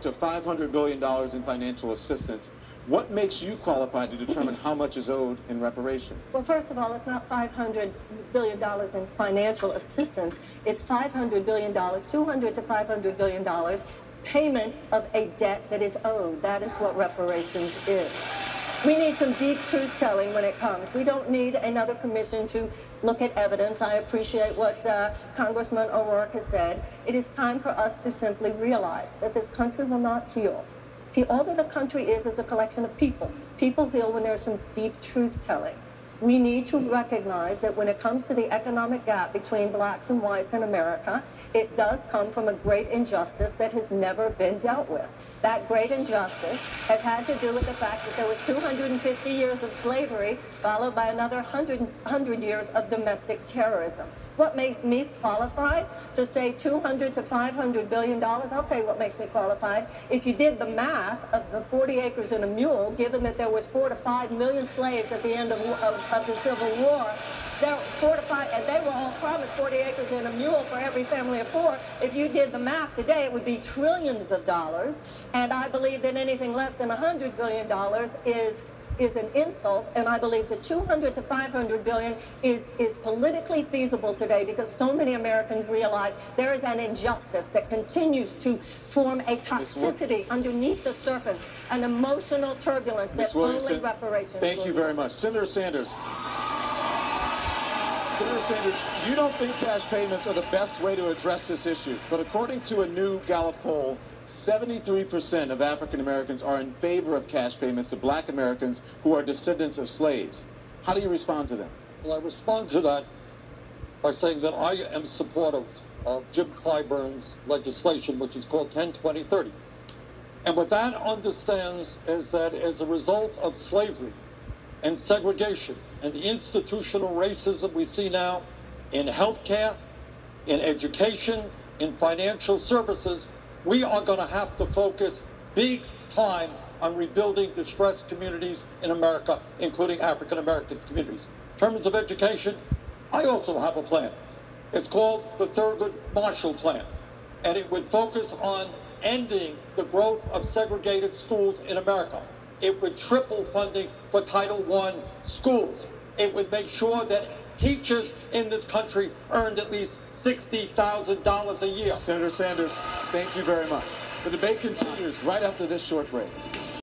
to $500 billion in financial assistance. What makes you qualified to determine how much is owed in reparations? Well, first of all, it's not $500 billion in financial assistance. It's $500 billion, $200 to $500 billion, payment of a debt that is owed. That is what reparations is. We need some deep truth-telling when it comes. We don't need another commission to look at evidence. I appreciate what Congressman O'Rourke has said. It is time for us to simply realize that this country will not heal. All that a country is a collection of people. People heal when there's some deep truth-telling. We need to recognize that when it comes to the economic gap between blacks and whites in America, it does come from a great injustice that has never been dealt with. That great injustice has had to do with the fact that there was 250 years of slavery, followed by another 100 years of domestic terrorism. What makes me qualified to say $200 to $500 billion? I'll tell you what makes me qualified. If you did the math of the 40 acres and a mule, given that there was 4 to 5 million slaves at the end of the Civil War, there were 4 to 5, and they were all promised 40 acres and a mule for every family of 4. If you did the math today, it would be trillions of dollars. And I believe that anything less than $100 billion is an insult, and I believe the $200 to $500 billion is politically feasible today because so many Americans realize there is an injustice that continues to form a toxicity underneath the surface, an emotional turbulence that only reparations will. Thank you very much. Senator Sanders. Senator Sanders, you don't think cash payments are the best way to address this issue, but according to a new Gallup poll, 73% of African Americans are in favor of cash payments to black Americans who are descendants of slaves. How do you respond to them? Well, I respond to that by saying that I am supportive of Jim Clyburn's legislation, which is called 10-20-30. And what that understands is that as a result of slavery and segregation and the institutional racism we see now in healthcare, in education, in financial services, we are going to have to focus big time on rebuilding distressed communities in America, including African American communities. In terms of education, I also have a plan. It's called the Thurgood Marshall Plan, and it would focus on ending the growth of segregated schools in America. It would triple funding for Title I schools. It would make sure that teachers in this country earned at least $60,000 a year. Senator Sanders, thank you very much. The debate continues right after this short break.